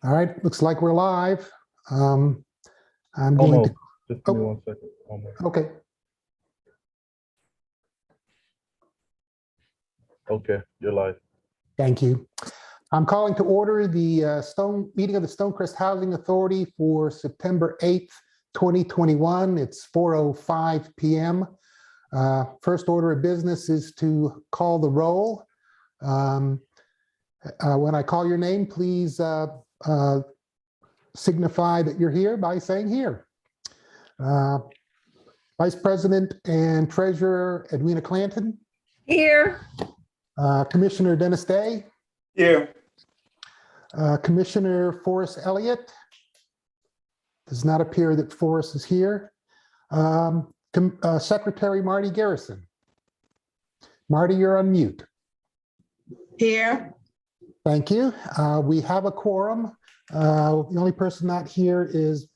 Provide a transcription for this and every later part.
All right, looks like we're live. I'm going Almost. to, Just give me 1 second. Almost. okay, Okay, you're live. thank you. I'm calling to order the meeting of the Stonecrest Housing Authority for September 8th, 2021. It's 4:05 p.m. First order of business is to call the roll. When I call your name, please signify that you're here by saying here. Vice President and Treasurer Edwina Clanton. Here. Commissioner Dennis Day. Here. Commissioner Forrest Elliott. Does not appear that Forrest is here. Secretary Marty Garrison. Marty, you're on mute. Here. Thank you. We have a quorum. The only person not here is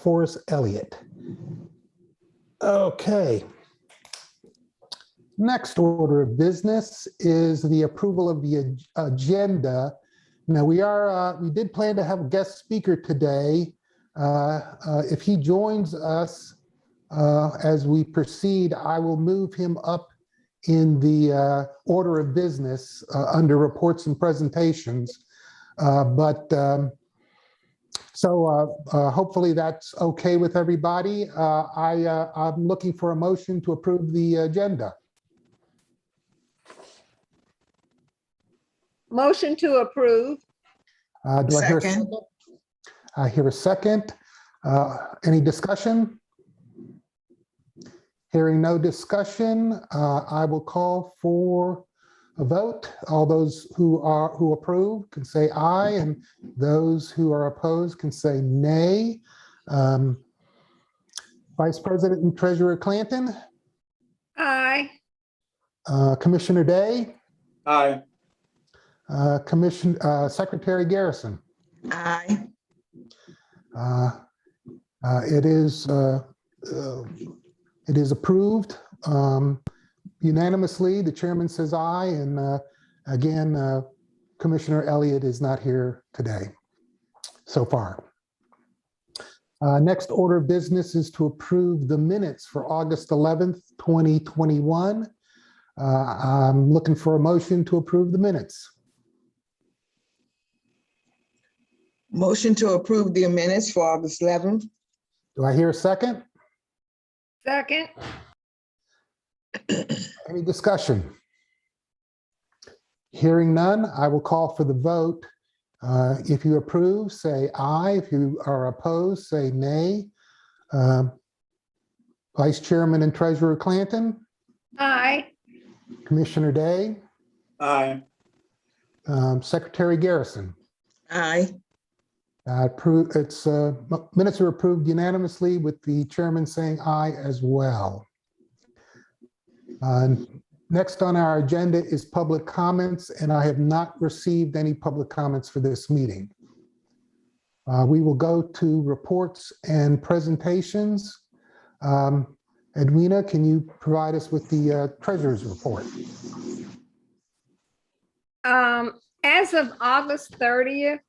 Forrest Elliott. Okay. Next order of business is the approval of the agenda. Now we did plan to have a guest speaker today. If he joins us as we proceed, I will move him up in the order of business under reports and presentations. Hopefully that's okay with everybody. I'm looking for a motion to approve the agenda. Motion to approve. Do I hear a second? I hear a second. Any discussion? Hearing no discussion, I will call for a vote. All those who approve can say aye, and those who are opposed can say nay. Vice President and Treasurer Clanton. Aye. Commissioner Day. Aye. Secretary Garrison. Aye. It is approved unanimously. The chairman says aye, and again, Commissioner Elliott is not here today so far. Next order of business is to approve the minutes for August 11th, 2021. I'm looking for a motion to approve the minutes. Motion to approve the minutes for August 11th. Do I hear a second? Second. Any discussion? Hearing none, I will call for the vote. If you approve, say aye. If you are opposed, say nay. Vice Chairman and Treasurer Clanton. Aye. Commissioner Day. Aye. Secretary Garrison. Aye. Minutes are approved unanimously with the chairman saying aye as well. Next on our agenda is public comments, and I have not received any public comments for this meeting. We will go to reports and presentations. Edwina, can you provide us with the treasurer's report? As of August 30th,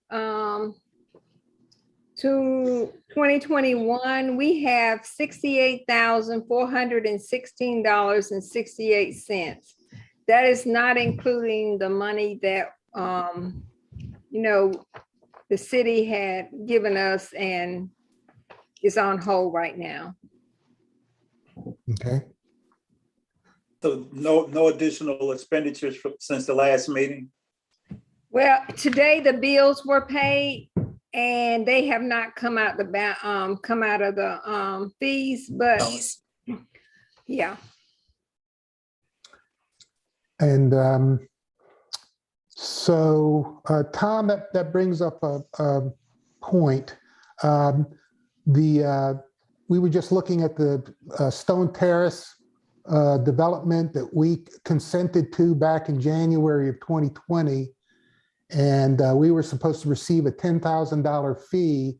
to 2021, we have $68,416.68. That is not including the money that, the city had given us and is on hold right now. Okay. So no additional expenditures since the last meeting? Well, today the bills were paid and they have not come out of the fees, but yeah. And Tom, that brings up a point. We were just looking at the Stone Terrace development that we consented to back in January of 2020. And we were supposed to receive a $10,000 fee.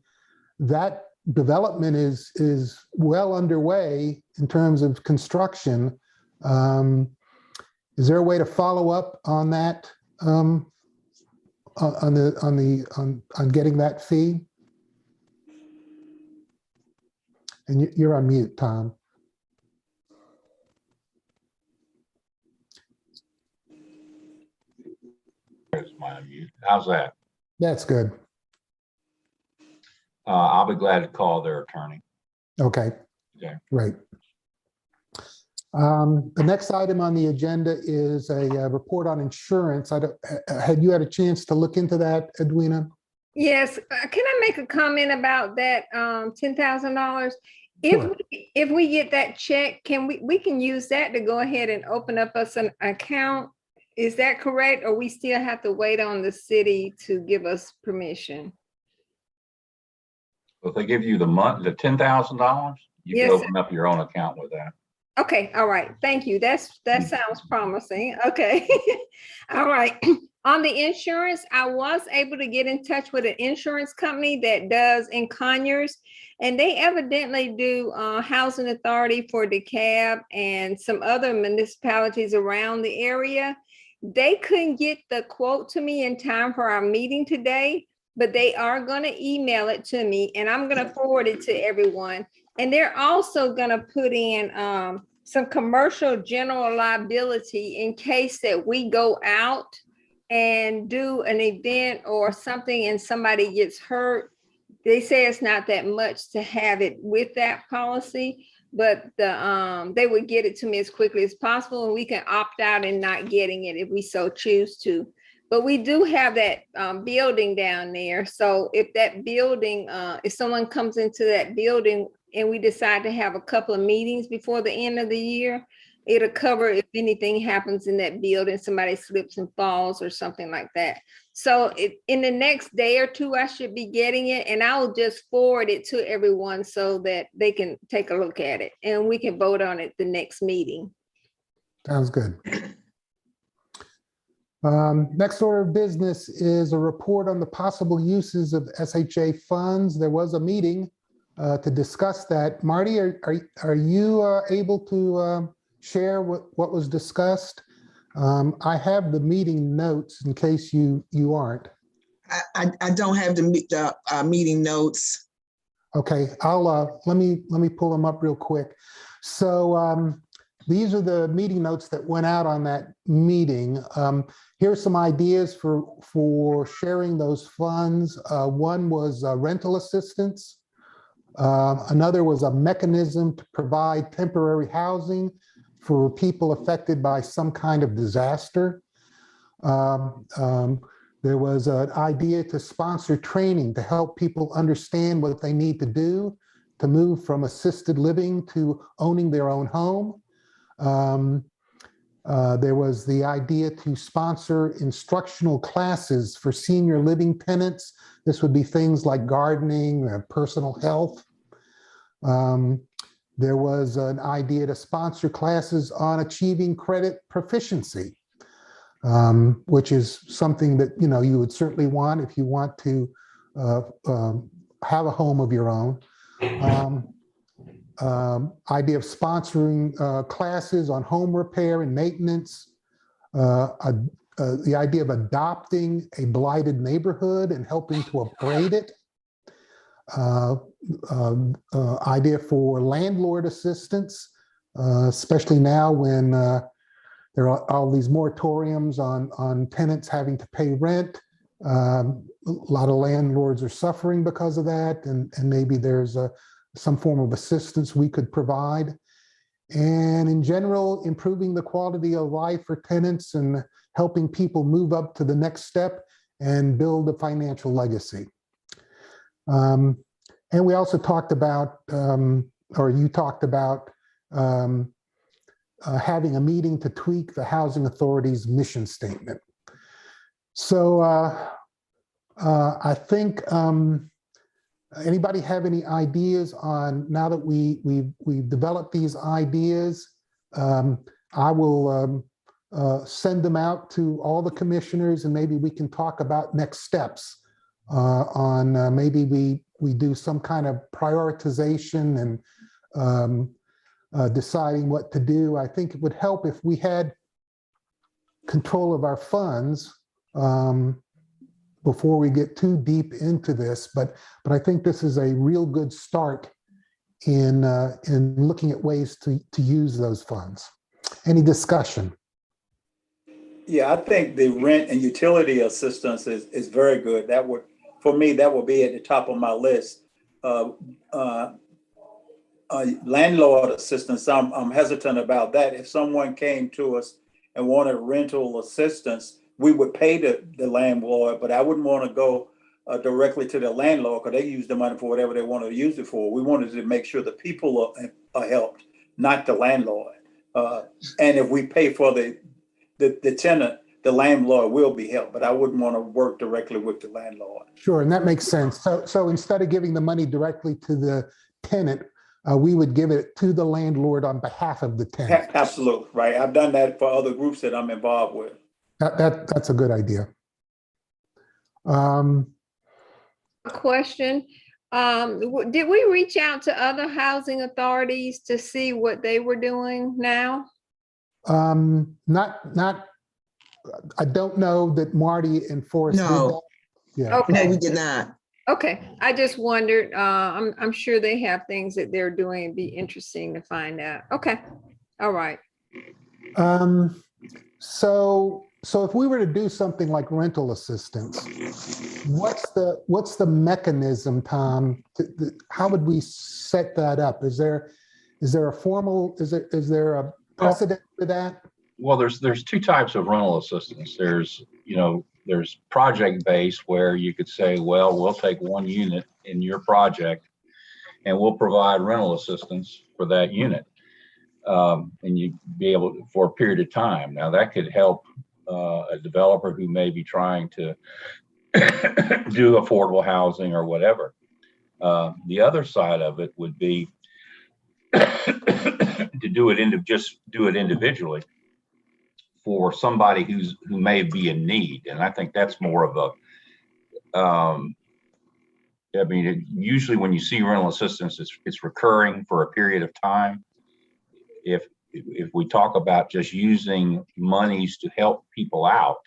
That development is well underway in terms of construction. Is there a way to follow up on that on getting that fee? And you're on mute, Tom. There's my unmute. How's that? That's good. I'll be glad to call their attorney. Okay. Okay. Great. The next item on the agenda is a report on insurance. Had you had a chance to look into that, Edwina? Yes, can I make a comment about that $10,000? Sure. If we get that check, can we can use that to go ahead and open up us an account? Is that correct? Or we still have to wait on the city to give us permission? If they give you the $10,000, you Yes, can sir. open up your own account with that. Okay, all right, thank you. That sounds promising. Okay. All right. On the insurance, I was able to get in touch with an insurance company that does in Conyers, and they evidently do housing authority for DeKalb and some other municipalities around the area. They couldn't get the quote to me in time for our meeting today, but they are going to email it to me, and I'm going to forward it to everyone. And they're also going to put in some commercial general liability in case that we go out and do an event or something and somebody gets hurt. They say it's not that much to have it with that policy, but they would get it to me as quickly as possible, and we can opt out and not getting it if we so choose to. But we do have that building down there. So if that building, if someone comes into that building and we decide to have a couple of meetings before the end of the year, it'll cover if anything happens in that building, somebody slips and falls or something like that. So in the next day or two, I should be getting it, and I'll just forward it to everyone so that they can take a look at it and we can vote on it the next meeting. Sounds good. Next order of business is a report on the possible uses of SHA funds. There was a meeting to discuss that. Marty, are you able to share what was discussed? I have the meeting notes in case you aren't. I don't have the meeting notes. Okay, I'll let me pull them up real quick. So these are the meeting notes that went out on that meeting. Here are some ideas for sharing those funds. One was rental assistance. Another was a mechanism to provide temporary housing for people affected by some kind of disaster. There was an idea to sponsor training to help people understand what they need to do to move from assisted living to owning their own home. There was the idea to sponsor instructional classes for senior living tenants. This would be things like gardening, personal health. There was an idea to sponsor classes on achieving credit proficiency, which is something that you would certainly want if you want to have a home of your own. Idea of sponsoring classes on home repair and maintenance, the idea of adopting a blighted neighborhood and helping to upgrade it, idea for landlord assistance, especially now when there are all these moratoriums on tenants having to pay rent. A lot of landlords are suffering because of that, and maybe there's some form of assistance we could provide. And in general, improving the quality of life for tenants and helping people move up to the next step and build a financial legacy. And we also talked about, or you talked about, having a meeting to tweak the Housing Authority's mission statement. So I think, anybody have any ideas on, now that we've developed these ideas, I will send them out to all the commissioners, and maybe we can talk about next steps on maybe we do some kind of prioritization and deciding what to do. I think it would help if we had control of our funds, before we get too deep into this, but I think this is a real good start in looking at ways to use those funds. Any discussion? Yeah, I think the rent and utility assistance is very good. That would, for me, that would be at the top of my list. Landlord assistance, I'm hesitant about that. If someone came to us and wanted rental assistance, we would pay the landlord, but I wouldn't want to go directly to the landlord because they use the money for whatever they want to use it for. We wanted to make sure the people are helped, not the landlord. And if we pay for the tenant, the landlord will be helped, but I wouldn't want to work directly with the landlord. Sure, and that makes sense. So instead of giving the money directly to the tenant, we would give it to the landlord on behalf of the tenant. Absolutely, right. I've done that for other groups that I'm involved with. That's a good idea. Question. Did we reach out to other housing authorities to see what they were doing now? Not. I don't know that Marty and Forrest did that. No, Yeah. Okay. no, we did not. Okay, I just wondered, I'm sure they have things that they're doing. It'd be interesting to find out. Okay, all right. So if we were to do something like rental assistance, what's the mechanism, Tom? How would we set that up? Is there a formal, is there a precedent for that? Well, there's two types of rental assistance. There's project-based where you could say, well, we'll take one unit in your project and we'll provide rental assistance for that unit. And you'd be able to, for a period of time. Now that could help a developer who may be trying to do affordable housing or whatever. The other side of it would be to do it individually for somebody who may be in need. And I think that's more of a, usually when you see rental assistance, it's recurring for a period of time. If we talk about just using monies to help people out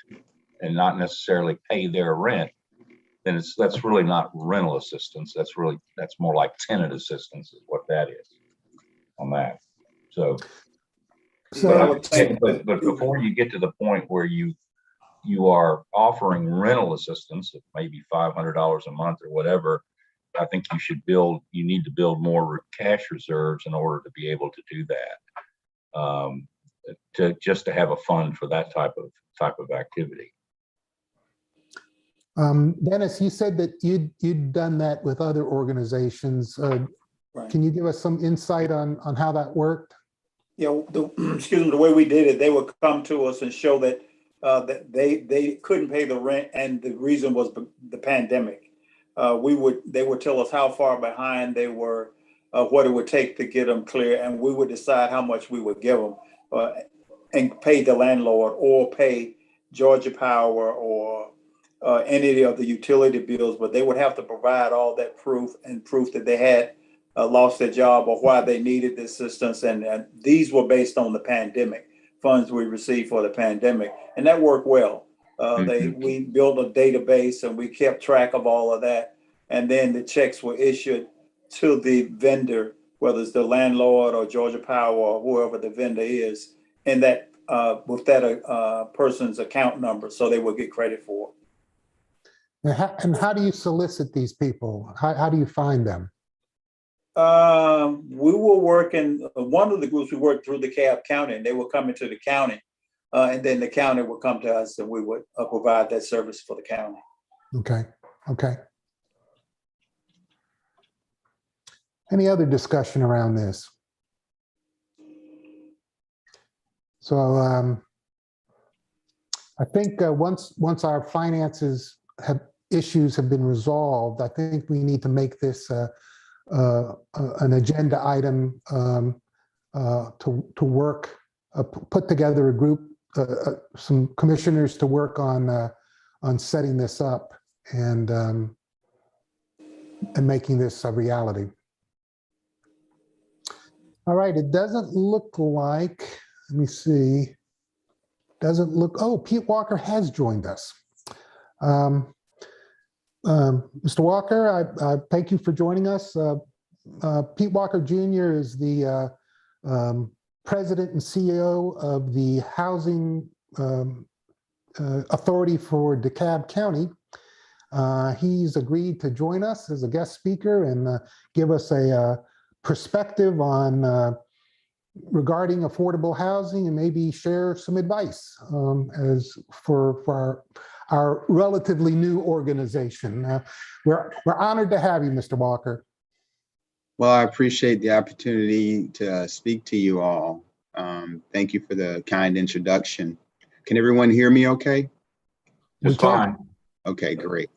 and not necessarily pay their rent, then that's really not rental assistance. That's more like tenant assistance is what that is on that. But before you get to the point where you are offering rental assistance of maybe $500 a month or whatever, I think you need to build more cash reserves in order to be able to do that, to have a fund for that type of activity. Dennis, you said that you'd done that with other organizations. Right. Can you give us some insight on how that worked? Yeah, the way we did it, they would come to us and show that that they couldn't pay the rent, and the reason was the pandemic. They would tell us how far behind they were, what it would take to get them clear, and we would decide how much we would give them, and pay the landlord or pay Georgia Power or any of the utility bills. But they would have to provide all that proof that they had lost their job or why they needed the assistance. And these were based on the pandemic, funds we received for the pandemic. And that worked well. We built a database and we kept track of all of that. And then the checks were issued to the vendor, whether it's the landlord or Georgia Power or whoever the vendor is, and that with that person's account number, so they will get credit for it. And how do you solicit these people? How do you find them? We were working, one of the groups we worked through the DeKalb County, and they were coming to the county, and then the county would come to us and we would provide that service for the county. Okay. Any other discussion around this? So I think once our finances issues have been resolved, I think we need to make this an agenda item to work, put together a group, some commissioners to work on setting this up and making this a reality. All right, it doesn't look like, let me see, oh, Pete Walker has joined us. Mr. Walker, I thank you for joining us. Pete Walker Jr. is the President and CEO of the Housing Authority for DeKalb County. He's agreed to join us as a guest speaker and give us a perspective on regarding affordable housing and maybe share some advice as for our relatively new organization. We're honored to have you, Mr. Walker. Well, I appreciate the opportunity to speak to you all. Thank you for the kind introduction. Can everyone hear me okay? Just fine. Okay, great.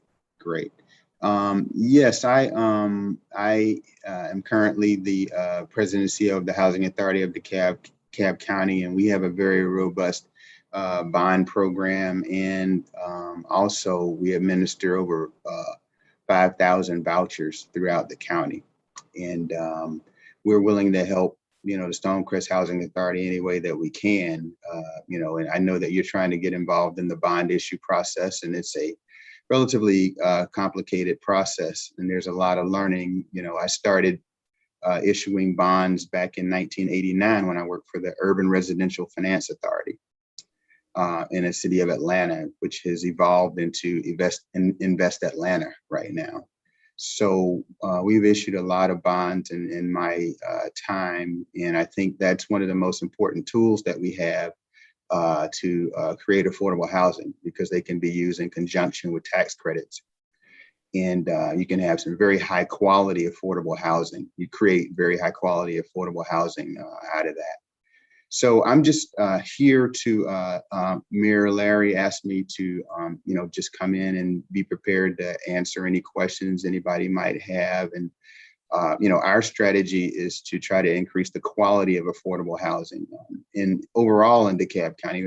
Yes, I am currently the President and CEO of the Housing Authority of DeKalb County, and we have a very robust bond program, and also we administer over 5,000 vouchers throughout the county. And we're willing to help, the Stonecrest Housing Authority any way that we can, and I know that you're trying to get involved in the bond issue process, and it's a relatively complicated process, and there's a lot of learning. I started issuing bonds back in 1989 when I worked for the Urban Residential Finance Authority in the city of Atlanta, which has evolved into Invest Atlanta right now. So we've issued a lot of bonds in my time, and I think that's one of the most important tools that we have to create affordable housing, because they can be used in conjunction with tax credits. And you can have some very high quality affordable housing. You create very high quality affordable housing out of that. So I'm just here to Mayor Larry asked me to, just come in and be prepared to answer any questions anybody might have. And, our strategy is to try to increase the quality of affordable housing. And overall in DeKalb County,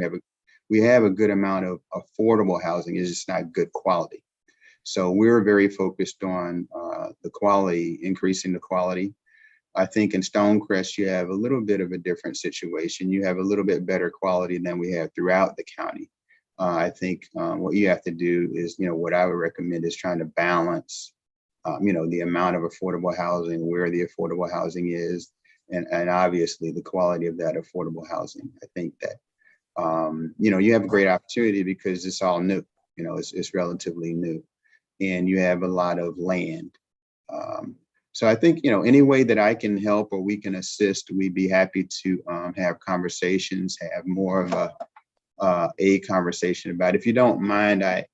we have a good amount of affordable housing. It's just not good quality. So we're very focused on the quality, increasing the quality. I think in Stonecrest, you have a little bit of a different situation. You have a little bit better quality than we have throughout the county. I think what you have to do is, what I would recommend is trying to balance, the amount of affordable housing, where the affordable housing is, and obviously the quality of that affordable housing. I think that, you have a great opportunity because it's all new, it's relatively new, and you have a lot of land. So I think, any way that I can help or we can assist, we'd be happy to have conversations, have more of a conversation about it. If you don't mind, I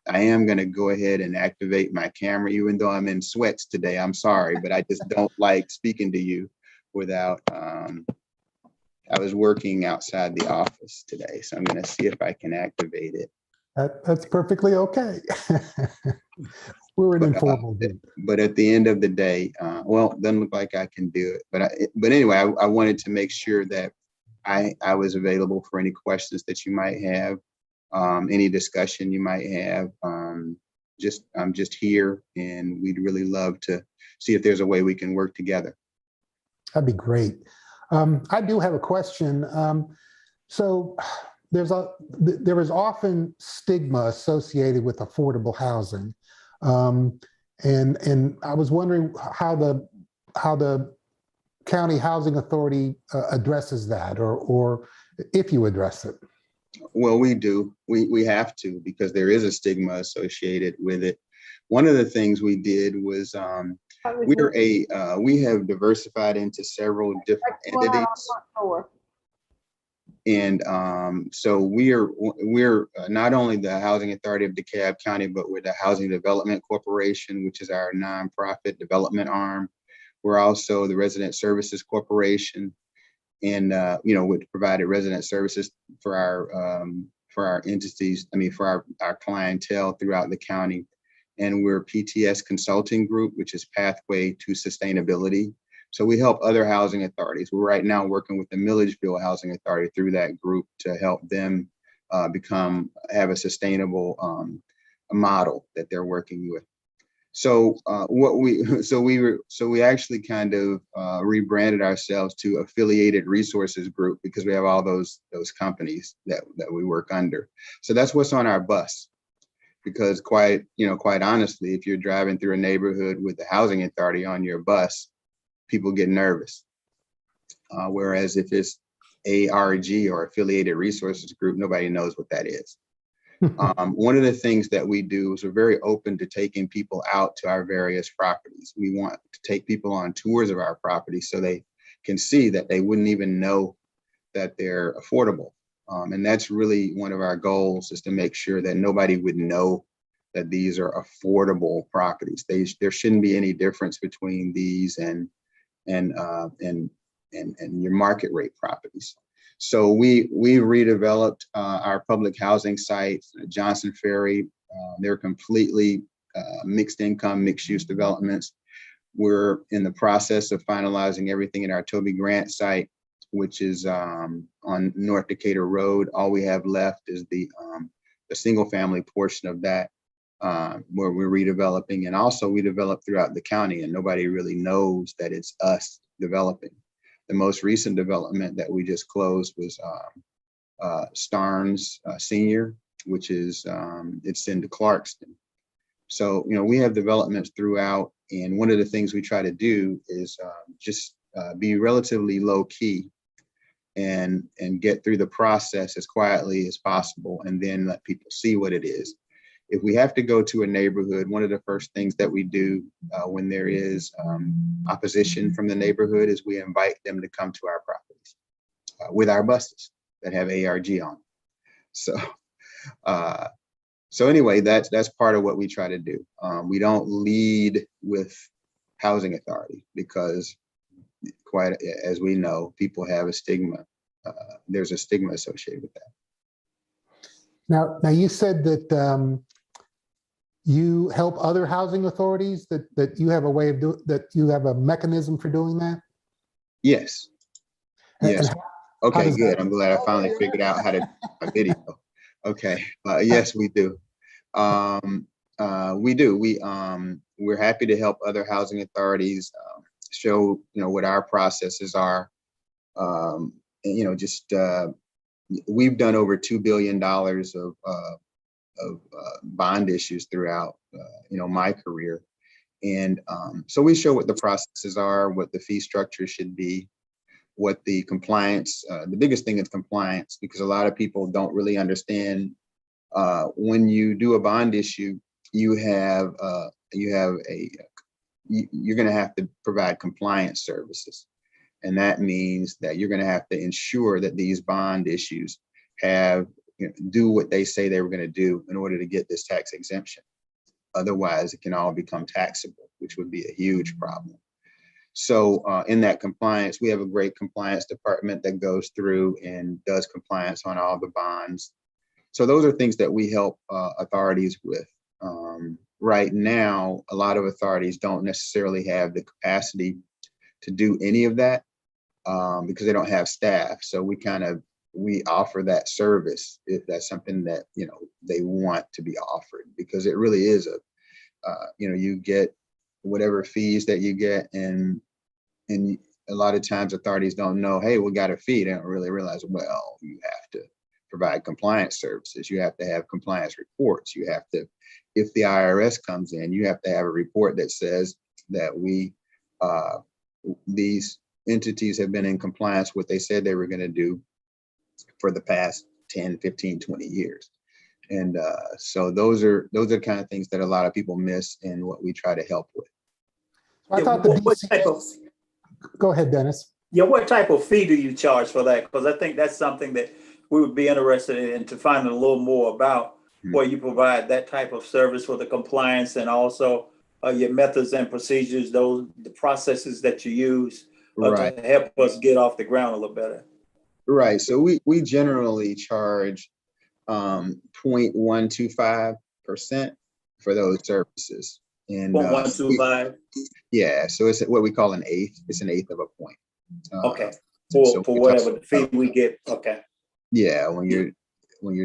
am going to go ahead and activate my camera, even though I'm in sweats today. I'm sorry, but I just don't like speaking to you without, I was working outside the office today, so I'm going to see if I can activate it. That's perfectly okay. We're an informal group. But at the end of the day, well, it doesn't look like I can do it. But anyway, I wanted to make sure that I was available for any questions that you might have, any discussion you might have. I'm just here, and we'd really love to see if there's a way we can work together. That'd be great. I do have a question. So there is often stigma associated with affordable housing. And I was wondering how the county housing authority addresses that, or if you address it. Well, we do. We have to, because there is a stigma associated with it. One of the things we did was we have diversified into several different entities. And so we're not only the Housing Authority of DeKalb County, but we're the Housing Development Corporation, which is our nonprofit development arm. We're also the Resident Services Corporation, and which provided resident services for our entities. For our clientele throughout the county. And we're PTS Consulting Group, which is Pathway to Sustainability. So we help other housing authorities. We're right now working with the Milledgeville Housing Authority through that group to help them have a sustainable model that they're working with. So we actually kind of rebranded ourselves to Affiliated Resources Group, because we have all those companies that we work under. So that's what's on our bus. because quite honestly, if you're driving through a neighborhood with the housing authority on your bus, people get nervous. Whereas if it's ARG or Affiliated Resources Group, nobody knows what that is. One of the things that we do is we're very open to taking people out to our various properties. We want to take people on tours of our property so they can see that they wouldn't even know that they're affordable. And that's really one of our goals, is to make sure that nobody would know that these are affordable properties. There shouldn't be any difference between these and your market rate properties. So we redeveloped our public housing sites, Johnson Ferry. They're completely mixed income, mixed use developments. We're in the process of finalizing everything at our Toby Grant site, which is on North Decatur Road. All we have left is the single family portion of that, where we're redeveloping. And also we develop throughout the county, and nobody really knows that it's us developing. The most recent development that we just closed was Starnes Senior, which is it's in Clarkston. So, we have developments throughout, and one of the things we try to do is just be relatively low key and get through the process as quietly as possible, and then let people see what it is. If we have to go to a neighborhood, one of the first things that we do when there is opposition from the neighborhood is we invite them to come to our properties with our buses that have ARG on. So anyway, that's part of what we try to do. We don't lead with housing authority because, quite as we know, people have a stigma. There's a stigma associated with that. Now you said that you help other housing authorities, that you have a way of that you have a mechanism for doing that? Yes. Yes. And Okay, good. I'm glad I finally figured out how to do a video. Okay. Yes, we do. We do. We're happy to help other housing authorities show, what our processes are. We've done over $2 billion of bond issues throughout, my career. And so we show what the processes are, what the fee structure should be, what the compliance, the biggest thing is compliance, because a lot of people don't really understand when you do a bond issue, you're going to have to provide compliance services. And that means that you're going to have to ensure that these bond issues do what they say they were going to do in order to get this tax exemption. Otherwise, it can all become taxable, which would be a huge problem. So in that compliance, we have a great compliance department that goes through and does compliance on all the bonds. So those are things that we help authorities with. Right now, a lot of authorities don't necessarily have the capacity to do any of that because they don't have staff. So we offer that service if that's something that they want to be offered, because it really is you get whatever fees that you get, and a lot of times authorities don't know, hey, we got a fee. They don't really realize, well, you have to provide compliance services. You have to have compliance reports. You have to, if the IRS comes in, you have to have a report that says that these entities have been in compliance with what they said they were going to do for the past 10, 15, 20 years. And so those are the kind of things that a lot of people miss and what we try to help with. I thought go ahead, Dennis. Yeah, what type of fee do you charge for that? Because I think that's something that we would be interested in to find a little more about, where you provide that type of service for the compliance, and also your methods and procedures, the processes that you use to help us get off the ground a little better. Right. So we generally charge 0.125% for those services. And 0.125. Yeah. So it's what we call an eighth. It's an eighth of a point. Okay. For whatever the fee we get. Okay. Yeah. When you're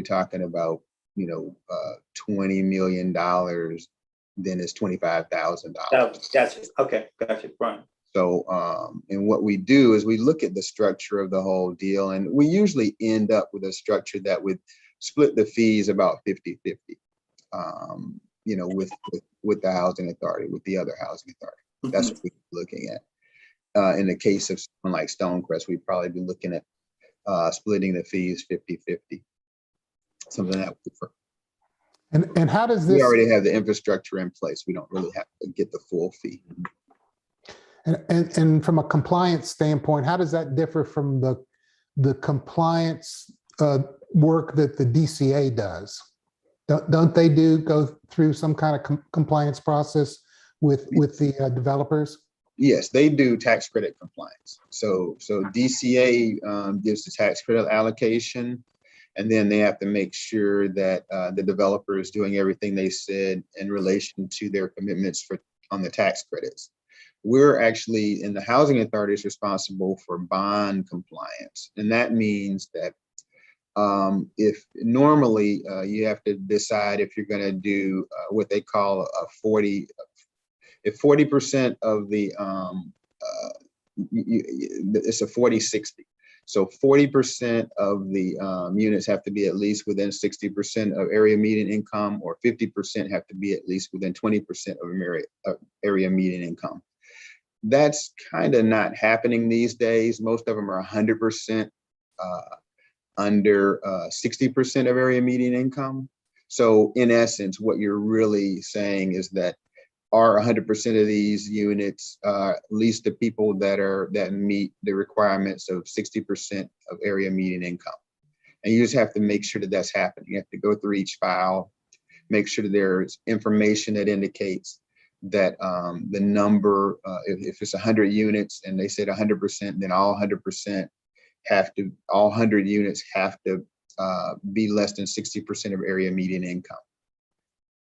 talking about $20 million, then it's $25,000. Gotcha. Okay. Gotcha. Right. So, and what we do is we look at the structure of the whole deal, and we usually end up with a structure that would split the fees about 50-50. with the housing authority, with the other housing authority. That's what we're looking at. In the case of someone like Stonecrest, we'd probably be looking at splitting the fees 50-50, something that we prefer. And how does We this, already have the infrastructure in place. We don't really have to get the full fee. and from a compliance standpoint, how does that differ from the compliance work that the DCA does? Don't they go through some kind of compliance process with the developers? Yes, they do tax credit compliance. So DCA gives the tax credit allocation, and then they have to make sure that the developer is doing everything they said in relation to their commitments on the tax credits. We're actually, in the housing authority, is responsible for bond compliance, and that means that if normally you have to decide if you're going to do what they call a 40. If 40% of the, it's a 40-60. So 40% of the units have to be at least within 60% of area median income, or 50% have to be at least within 20% of area median income. That's kind of not happening these days. Most of them are 100% under 60% of area median income. So in essence, what you're really saying is that are 100% of these units, at least the people that meet the requirements of 60% of area median income. And you just have to make sure that that's happening. You have to go through each file, make sure that there's information that indicates that the number, if it's 100 units and they said 100%, then all 100% all 100 units have to be less than 60% of area median income.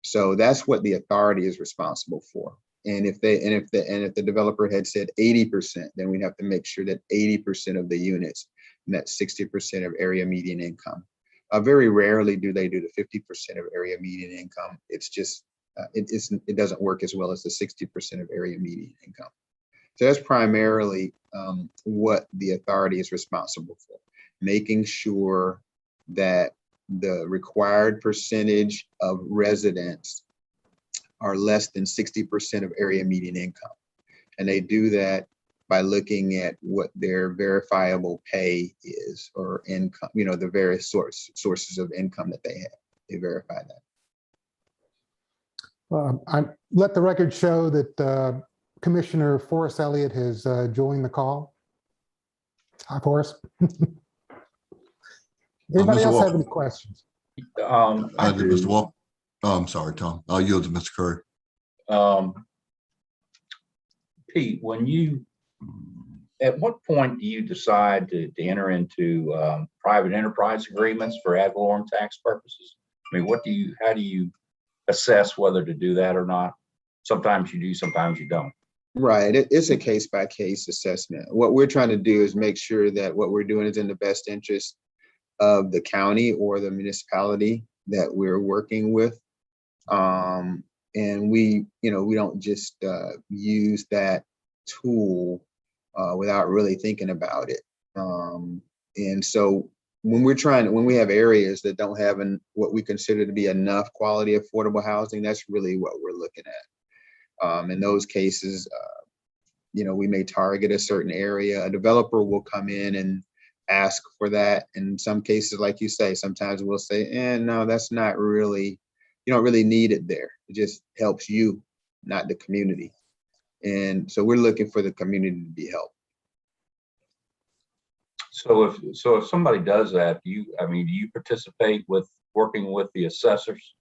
So that's what the authority is responsible for. And if the developer had said 80%, then we'd have to make sure that 80% of the units met 60% of area median income. Very rarely do they do the 50% of area median income. It's just it doesn't work as well as the 60% of area median income. So that's primarily what the authority is responsible for, making sure that the required percentage of residents are less than 60% of area median income. And they do that by looking at what their verifiable pay is, or income, the various sources of income that they have. They verify that. I let the record show that Commissioner Forrest Elliott has joined the call. Hi, Forrest. Anybody else have any questions? Mr. Walker. I'm sorry, Tom. I'll yield to Mr. Curry. Pete, at what point do you decide to enter into private enterprise agreements for ad valorem tax purposes? I mean, how do you assess whether to do that or not? Sometimes you do, sometimes you don't. Right. It's a case-by-case assessment. What we're trying to do is make sure that what we're doing is in the best interest of the county or the municipality that we're working with. And we don't just use that tool without really thinking about it. And so when we have areas that don't have what we consider to be enough quality affordable housing, that's really what we're looking at. In those cases, we may target a certain area. A developer will come in and ask for that. In some cases, like you say, sometimes we'll say, no, that's not really, you don't really need it there. It just helps you, not the community. And so we're looking for the community to be helped. So if somebody does that, do you participate with working with the assessors?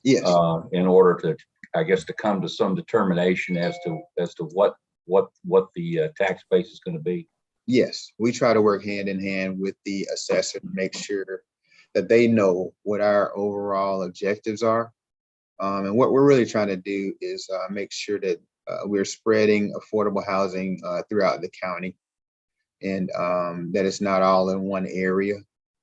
Yes. In order to, I guess, to come to some determination as to what the tax base is going to be? Yes, we try to work hand in hand with the assessor to make sure that they know what our overall objectives are. And what we're really trying to do is make sure that we're spreading affordable housing throughout the county, and that it's not all in one area.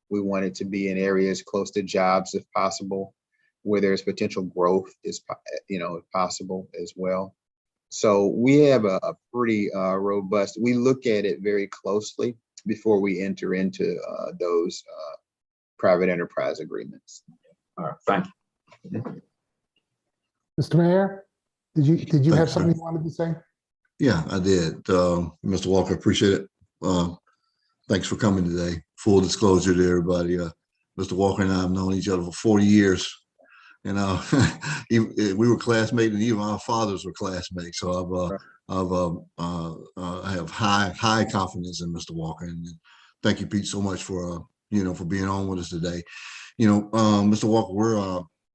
We want it to be in areas close to jobs if possible, where there's potential growth is, if possible as well. So we have a pretty robust, we look at it very closely before we enter into those private enterprise agreements. All right, thank you. Mr. Mayor, did you have Thanks, sir. something you wanted to say? Yeah, I did. Mr. Walker, appreciate it. Thanks for coming today. Full disclosure to everybody. Mr. Walker and I have known each other for 40 years. And we were classmates, and even our fathers were classmates. So I have high confidence in Mr. Walker. And thank you, Pete, so much for for being on with us today. Mr. Walker,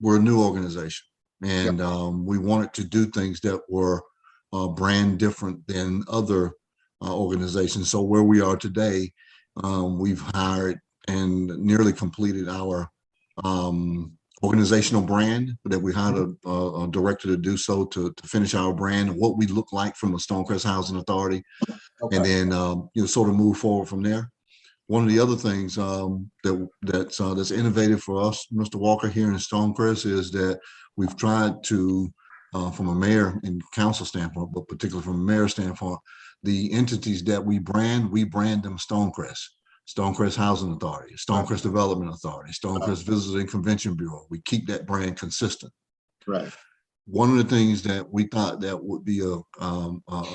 we're a new organization, and we wanted to do things that were brand different than other organizations. So where we are today, we've hired and nearly completed our organizational brand, that we hired a director to do so, to finish our brand and what we look like from the Stonecrest Housing Authority. Okay. And then sort of move forward from there. One of the other things that's innovative for us, Mr. Walker, here in Stonecrest, is that we've tried to, from a mayor and council standpoint, but particularly from a mayor standpoint, the entities that we brand them Stonecrest. Stonecrest Housing Authority, Stonecrest Development Authority, Stonecrest Visitor and Convention Bureau. We keep that brand consistent. Right. One of the things that we thought that would be a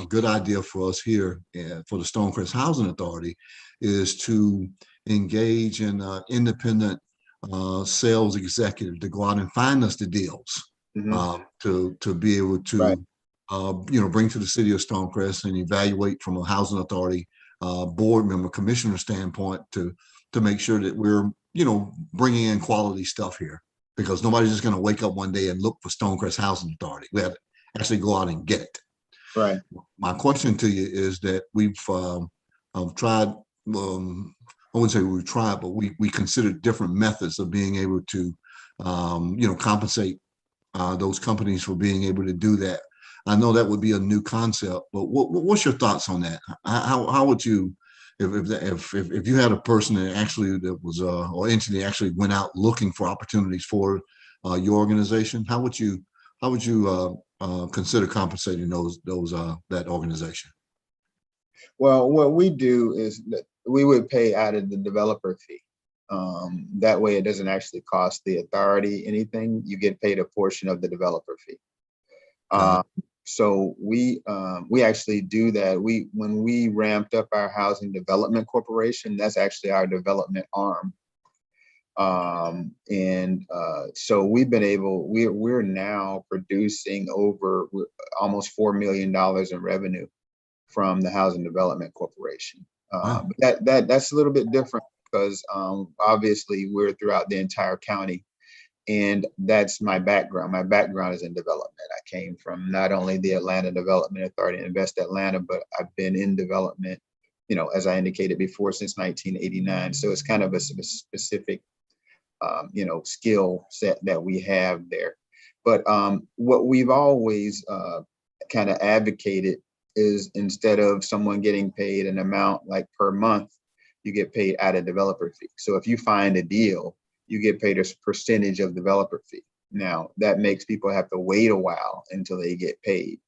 good idea for us here for the Stonecrest Housing Authority is to engage in independent sales executive to go out and find us the deals, to be able to bring to the city of Stonecrest and evaluate from a housing authority board member, commissioner standpoint, to make sure that we're bringing in quality stuff here, because nobody's just going to wake up one day and look for Stonecrest Housing Authority. We have to actually go out and get it. Right. My question to you is that we've tried. I wouldn't say we've tried, but we considered different methods of being able to compensate those companies for being able to do that. I know that would be a new concept, but what's your thoughts on that? How would you, if you had a person that was or entity actually went out looking for opportunities for your organization, how would you consider compensating that organization? Well, what we do is that we would pay out of the developer fee. That way it doesn't actually cost the authority anything. You get paid a portion of the developer fee. So we actually do that. When we ramped up our Housing Development Corporation, that's actually our development arm. So we've been able, we're now producing over almost $4 million in revenue from the Housing Development Corporation. But that's a little bit different because obviously we're throughout the entire county. And that's my background. My background is in development. I came from not only the Atlanta Development Authority, Invest Atlanta, but I've been in development, as I indicated before, since 1989. So it's kind of a specific, skill set that we have there. But what we've always kind of advocated is, instead of someone getting paid an amount like per month, you get paid out of developer fee. So if you find a deal, you get paid a percentage of developer fee. Now that makes people have to wait a while until they get paid,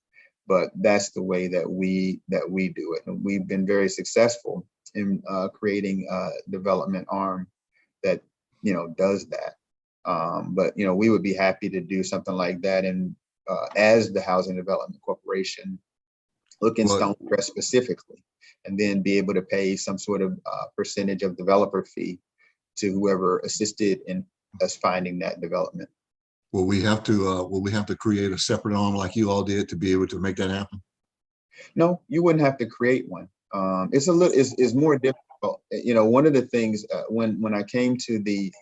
but that's the way that we do it. And we've been very successful in creating a development arm that, does that. But, we would be happy to do something like that. And as the Housing Development Corporation, look in Stonecrest specifically, and then be able to pay some sort of percentage of developer fee to whoever assisted in us finding that development. Will we have to create a separate arm like you all did to be able to make that happen? No, you wouldn't have to create one. It's more difficult. One of the things when I came to the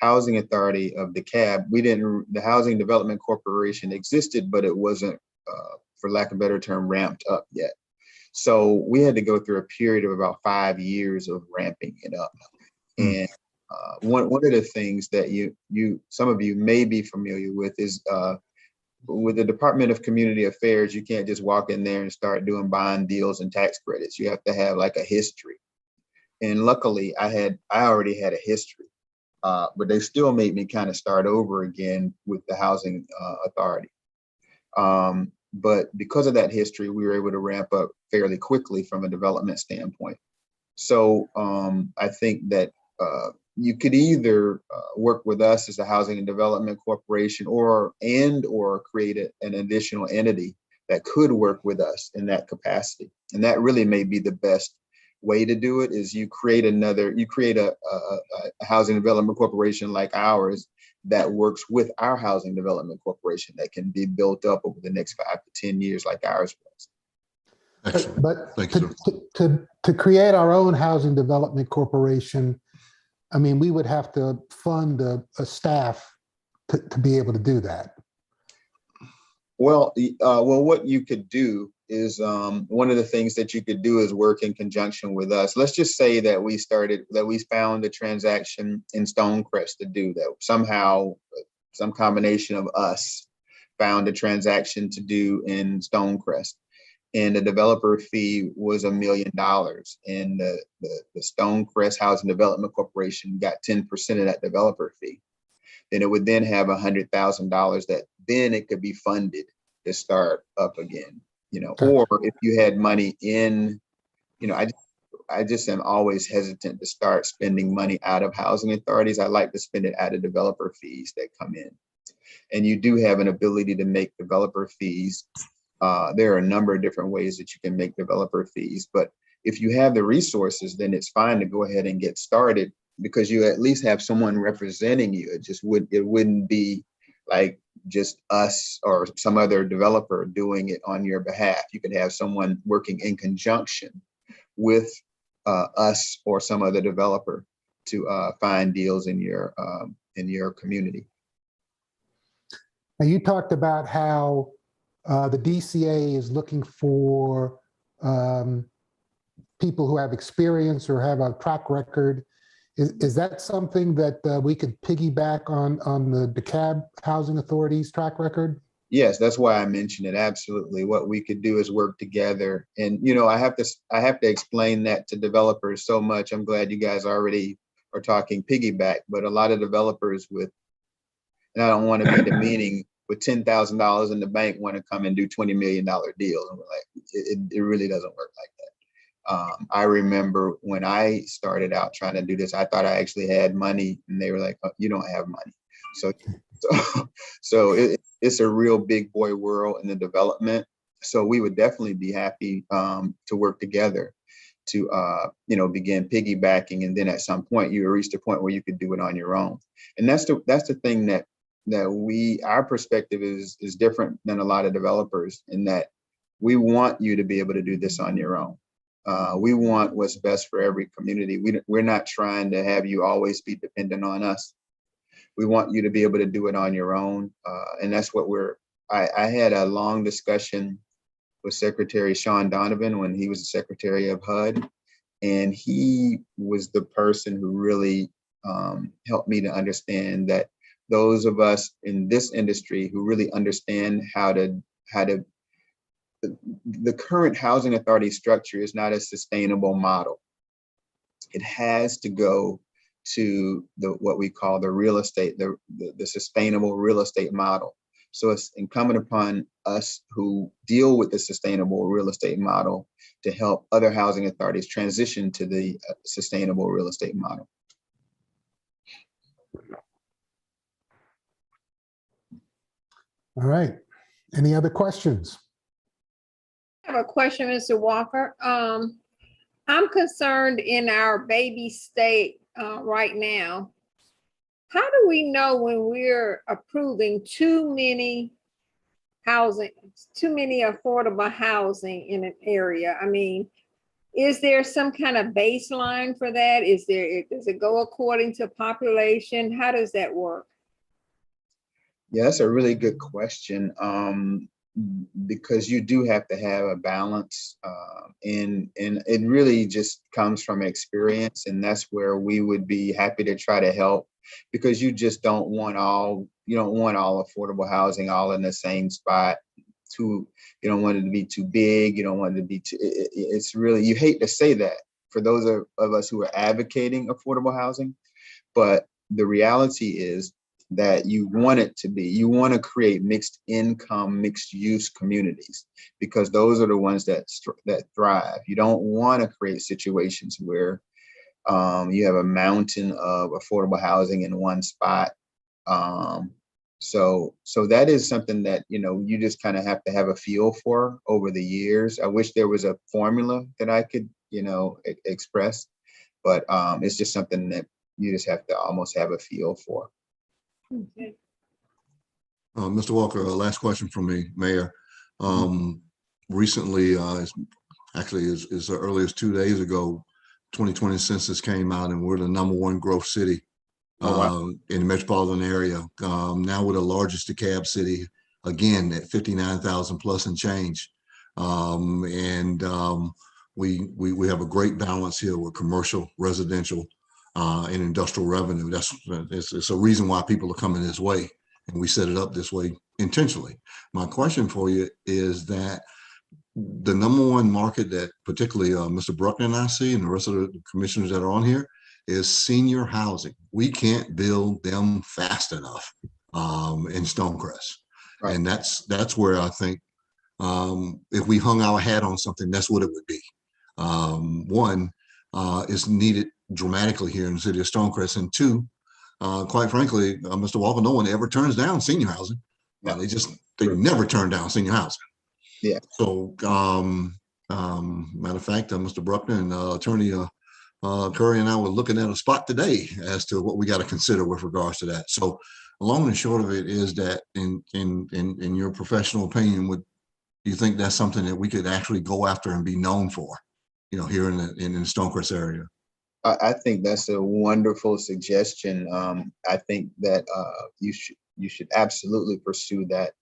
Housing Authority of DeKalb, the Housing Development Corporation existed, but it wasn't, for lack of a better term, ramped up yet. So we had to go through a period of about 5 years of ramping it up. And one of the things that some of you may be familiar with is with the Department of Community Affairs, you can't just walk in there and start doing bond deals and tax credits. You have to have like a history. And luckily I already had a history, but they still made me kind of start over again with the Housing Authority. But because of that history, we were able to ramp up fairly quickly from a development standpoint. So I think that you could either work with us as a housing and development corporation or create an additional entity that could work with us in that capacity. And that really may be the best way to do it, is you create a housing development corporation like ours that works with our housing development corporation that can be built up over the next 5 to 10 years like ours was. Excellent. But Thank you, to create our own housing development corporation, I mean, we would have to fund a staff to be able to do that. Well, what you could do is one of the things that you could do is work in conjunction with us. Let's just say that we found a transaction in Stonecrest to do that. Somehow, some combination of us found a transaction to do in Stonecrest, and the developer fee was $1 million, and the Stonecrest Housing Development Corporation got 10% of that developer fee. Then it would then have $100,000 that then it could be funded to start up again, or if you had money in, I just am always hesitant to start spending money out of housing authorities. I like to spend it out of developer fees that come in. And you do have an ability to make developer fees. There are a number of different ways that you can make developer fees, but if you have the resources, then it's fine to go ahead and get started, because you at least have someone representing you. It wouldn't be like just us or some other developer doing it on your behalf. You could have someone working in conjunction with us or some other developer to find deals in your community. Now, you talked about how the DCA is looking for people who have experience or have a track record. Is that something that we could piggyback on the DeKalb Housing Authority's track record? Yes, that's why I mentioned it. Absolutely. What we could do is work together. And, I have to explain that to developers so much. I'm glad you guys already are talking piggyback, but a lot of developers and I don't want to be demeaning, with $10,000 in the bank want to come and do $20 million deals. And we're like, it really doesn't work like that. I remember when I started out trying to do this, I thought I actually had money, and they were like, oh, you don't have money. So it's a real big boy world in the development. So we would definitely be happy to work together to, begin piggybacking. And then at some point you reach the point where you could do it on your own. And that's the thing that our perspective is different than a lot of developers, in that we want you to be able to do this on your own. We want what's best for every community. We're not trying to have you always be dependent on us. We want you to be able to do it on your own. And that's what I had a long discussion with Secretary Sean Donovan when he was the Secretary of HUD. And he was the person who really helped me to understand that those of us in this industry who really understand how to the current housing authority structure is not a sustainable model. It has to go to what we call the real estate, the sustainable real estate model. So it's incumbent upon us who deal with the sustainable real estate model to help other housing authorities transition to the sustainable real estate model. All right. Any other questions? I have a question, Mr. Walker. I'm concerned in our baby state right now. How do we know when we're approving too many affordable housing in an area? I mean, is there some kind of baseline for that? Does it go according to population? How does that work? Yeah, that's a really good question. Because you do have to have a balance, and it really just comes from experience, and that's where we would be happy to try to help, because you just don't want all affordable housing all in the same spot. You don't want it to be too big. You don't want it to be too. It's really, you hate to say that for those of us who are advocating affordable housing, but the reality is that you want to create mixed income, mixed use communities, because those are the ones that thrive. You don't want to create situations where You have a mountain of affordable housing in one spot. So that is something that, you just kind of have to have a feel for over the years. I wish there was a formula that I could, express, but it's just something that you just have to almost have a feel for. Mr. Walker, last question from me, Mayor. Recently, actually as early as 2 days ago, 2020 census came out and we're the #1 growth city in the metropolitan area. Now we're the largest DeKalb city, again, at 59,000 plus and change. We have a great balance here with commercial, residential, and industrial revenue. It's a reason why people are coming this way. And we set it up this way intentionally. My question for you is that the #1 market that particularly Mr. Bruckner and I see, and the rest of the commissioners that are on here, is senior housing. We can't build them fast enough in Stonecrest. Right. And that's where I think if we hung our hat on something, that's what it would be. One, is needed dramatically here in the city of Stonecrest, and two, quite frankly, Mr. Walker, no one ever turns down senior housing. They never turn down senior housing. Yeah. So, matter of fact, Mr. Bruckner and Attorney Curry and I were looking at a spot today as to what we got to consider with regards to that. So, long and short of it is that, in your professional opinion, would you think that's something that we could actually go after and be known for, here in the Stonecrest area? I think that's a wonderful suggestion. I think that you should absolutely pursue that.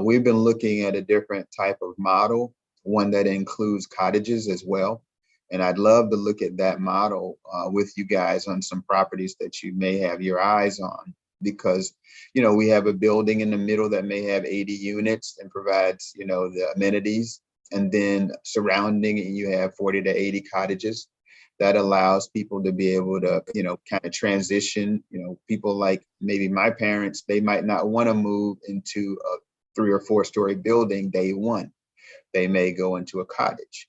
We've been looking at a different type of model, one that includes cottages as well. And I'd love to look at that model with you guys on some properties that you may have your eyes on, because, we have a building in the middle that may have 80 units and provides, the amenities. And then surrounding it, you have 40 to 80 cottages. That allows people to be able to, kind of transition. People like maybe my parents, they might not want to move into a 3 or 4 story building day one. They may go into a cottage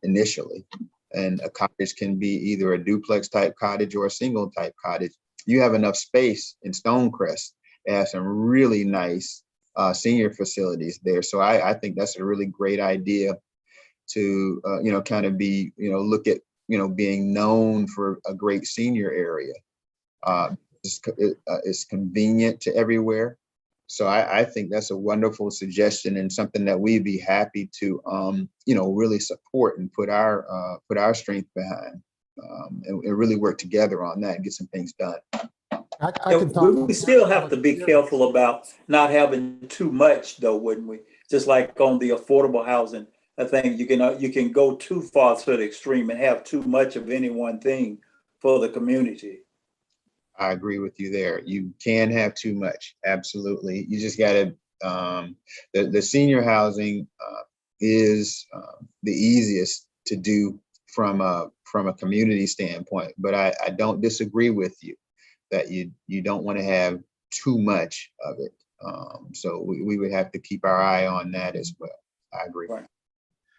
initially. And a cottage can be either a duplex type cottage or a single type cottage. You have enough space in Stonecrest to have some really nice senior facilities there. So I think that's a really great idea to, kind of be, look at, being known for a great senior area. It's convenient to everywhere. So I think that's a wonderful suggestion and something that we'd be happy to, really support and put our strength behind, and really work together on that and get some things done. We still have to be careful about not having too much, though, wouldn't we? Just like on the affordable housing, I think you can go too far to the extreme and have too much of any one thing for the community. I agree with you there. You can have too much. Absolutely. You just got to, the senior housing is the easiest to do from a community standpoint, but I don't disagree with you that you don't want to have too much of it. So we would have to keep our eye on that as well. I agree. Right.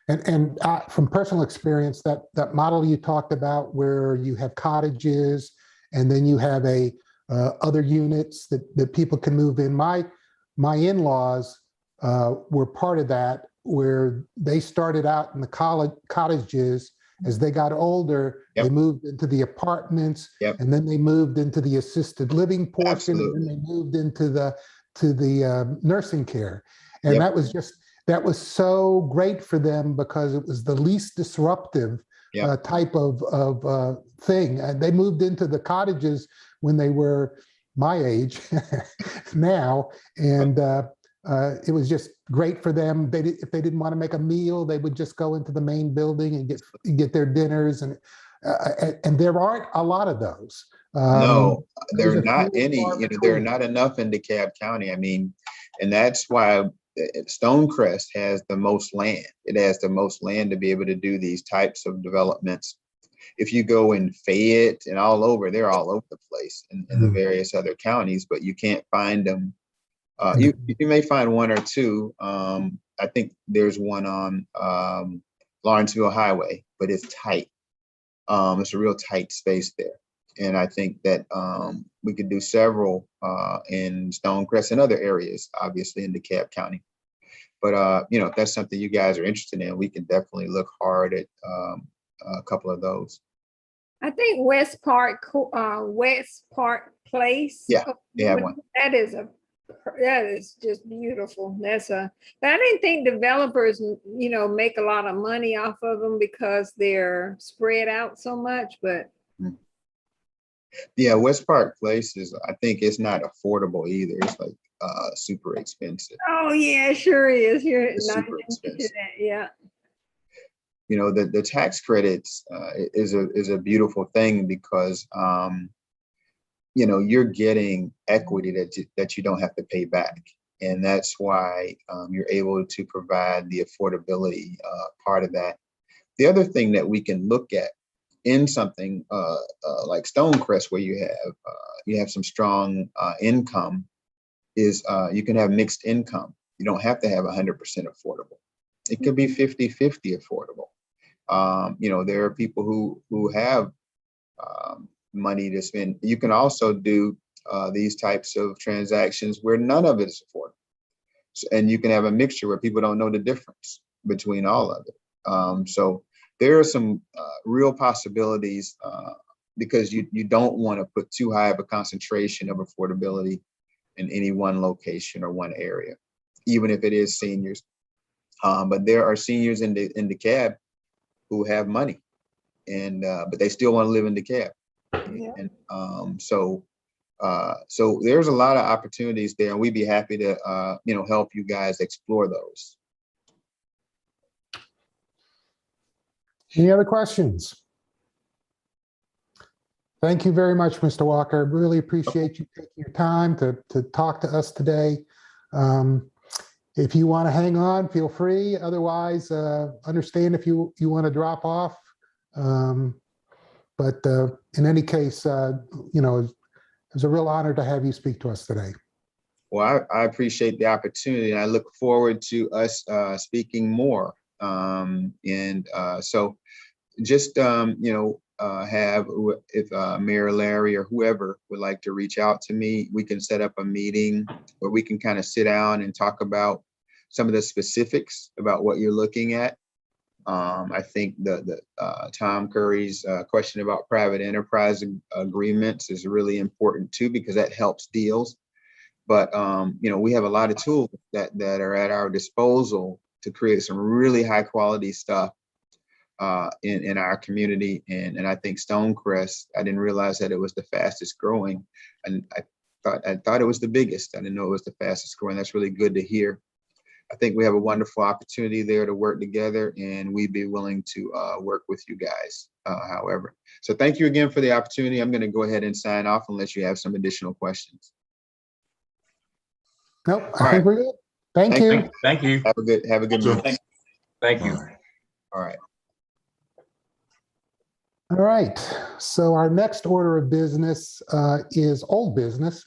And from personal experience, that model you talked about where you have cottages and then you have other units that people can move in. My in-laws were part of that, where they started out in the cottages. As they got older, Yep. They moved into the apartments, Yep. and then they moved into the assisted living portion, Absolutely. and then they moved into the nursing care. And Yep. that was so great for them because it was the least disruptive Yep. type of thing. And they moved into the cottages when they were my age now, and it was just great for them. If they didn't want to make a meal, they would just go into the main building and get their dinners. And there aren't a lot of those. No, there there's are a not few any, far there are between. not enough in DeKalb County. I mean, and that's why Stonecrest has the most land. It has the most land to be able to do these types of developments. If you go in Fayette and all over, they're all over the place in the various other counties, but you can't find them. You may find one or two. I think there's one on Lawrenceville Highway, but it's tight. It's a real tight space there. And I think that we could do several in Stonecrest and other areas, obviously in DeKalb County. But, you know, if that's something you guys are interested in, we can definitely look hard at a couple of those. I think West Park Place. Yeah, they have one. That is just beautiful. But I didn't think developers, you know, make a lot of money off of them because they're spread out so much, but. Yeah, West Park Place I think it's not affordable either. It's like super expensive. Oh yeah, it sure is. It's super expensive. Yeah. You know, the tax credits is a beautiful thing because you know, you're getting equity that you don't have to pay back. And that's why you're able to provide the affordability part of that. The other thing that we can look at in something like Stonecrest, where you have some strong income, is you can have mixed income. You don't have to have 100% affordable. It could be 50-50 affordable. You know, there are people who have money to spend. You can also do these types of transactions where none of it is affordable. And you can have a mixture where people don't know the difference between all of it. So there are some real possibilities because you don't want to put too high of a concentration of affordability in any one location or one area, even if it is seniors. But there are seniors in DeKalb who have money, and but they still want to live in DeKalb. Yeah. And so there's a lot of opportunities there, and we'd be happy to you know, help you guys explore those. Any other questions? Thank you very much, Mr. Walker. Really appreciate you taking your time to talk to us today. If you want to hang on, feel free. Otherwise, understand if you want to drop off. But in any case, you know, it was a real honor to have you speak to us today. Well, I appreciate the opportunity, and I look forward to us speaking more. So just, you know, if Mayor Larry or whoever would like to reach out to me, we can set up a meeting where we can kind of sit down and talk about some of the specifics about what you're looking at. I think the Tom Curry's question about private enterprise agreements is really important too, because that helps deals. But you know, we have a lot of tools that are at our disposal to create some really high quality stuff in our community. And I think Stonecrest, I didn't realize that it was the fastest growing, and I thought it was the biggest. I didn't know it was the fastest growing. That's really good to hear. I think we have a wonderful opportunity there to work together, and we'd be willing to work with you guys, however. So thank you again for the opportunity. I'm going to go ahead and sign off unless you have some additional questions. Nope, I think we're good. Thank you. Thank you. Have a good meeting. Thank you. All right. All right. So our next order of business is old business.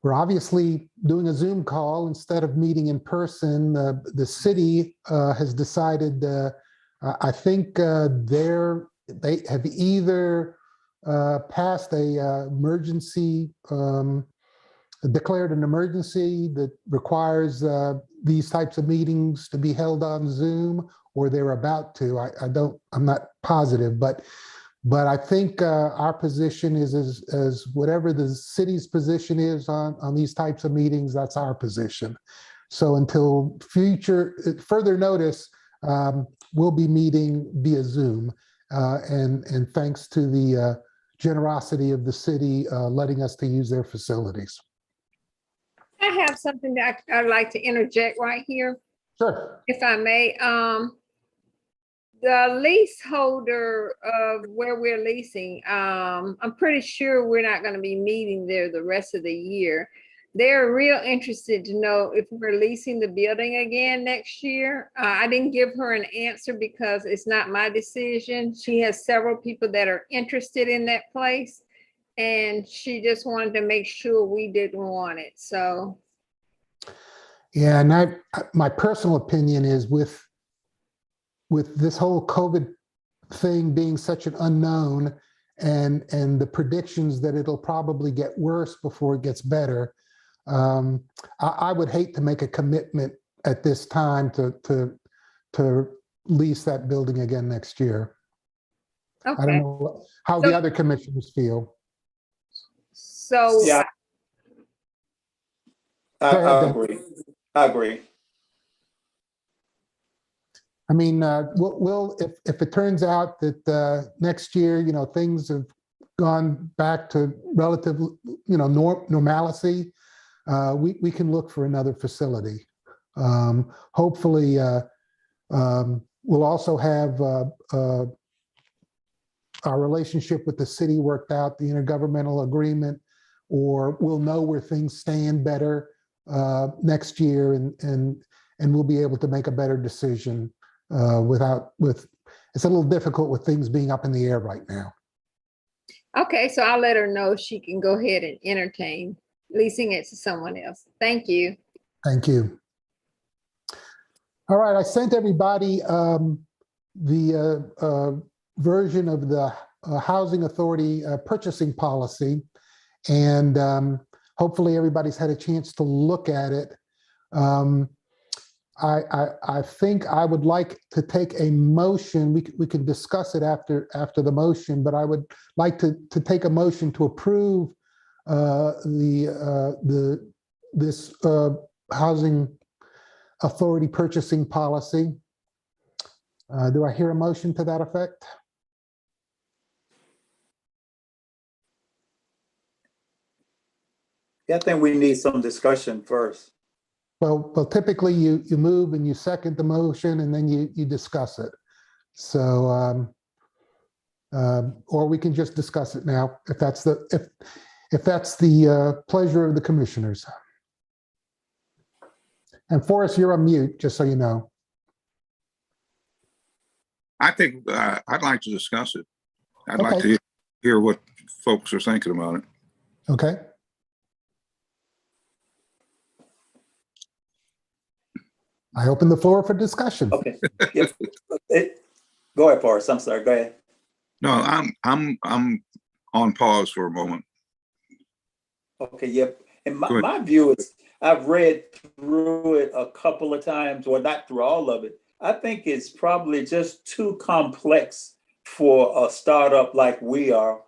We're obviously doing a Zoom call instead of meeting in person. The city has decided, I think they have either passed a emergency, declared an emergency that requires these types of meetings to be held on Zoom, or they're about to. I'm not positive, but I think our position is as whatever the city's position is on these types of meetings, that's our position. So until further notice, we'll be meeting via Zoom. And thanks to the generosity of the city letting us to use their facilities. I have something that I'd like to interject right here, Sure. if I may. The leaseholder of where we're leasing, I'm pretty sure we're not going to be meeting there the rest of the year. They're real interested to know if we're leasing the building again next year. I didn't give her an answer because it's not my decision. She has several people that are interested in that place, and she just wanted to make sure we didn't want it. So, yeah, and my personal opinion is with this whole COVID thing being such an unknown and the predictions that it'll probably get worse before it gets better, I would hate to make a commitment at this time to lease that building again next year. I don't Okay, know how So- the other commissioners feel. so Yeah. I Go ahead, Dan. agree. I agree. I mean, we'll if it turns out that next year, things have gone back to relative, normalcy, we can look for another facility. Hopefully, we'll also have our relationship with the city worked out, the intergovernmental agreement, or we'll know where things stand better next year, and we'll be able to make a better decision it's a little difficult with things being up in the air right now. okay, so I'll let her know she can go ahead and entertain leasing it to someone else. Thank you. Thank you. All right, I sent everybody the version of the Housing Authority purchasing policy, and hopefully everybody's had a chance to look at it. I think I would like to take a motion. We can discuss it after the motion, but I would like to take a motion to approve this Housing Authority purchasing policy. Do I hear a motion to that effect? Yeah, I think we need some discussion first. Well, typically you move and you second the motion and then you discuss it. So, or we can just discuss it now if that's the pleasure of the commissioners. And Forrest, you're on mute, just so you know. I think I'd like to discuss it. I'd like Okay. to hear what folks are thinking about it. Okay. I open the floor for discussion. Okay. Go ahead, Forrest. I'm sorry. Go ahead. No, I'm on pause for a moment. Okay. Yep. And Go ahead. my view is I've read through it a couple of times, or not through all of it. I think it's probably just too complex for a startup like we are.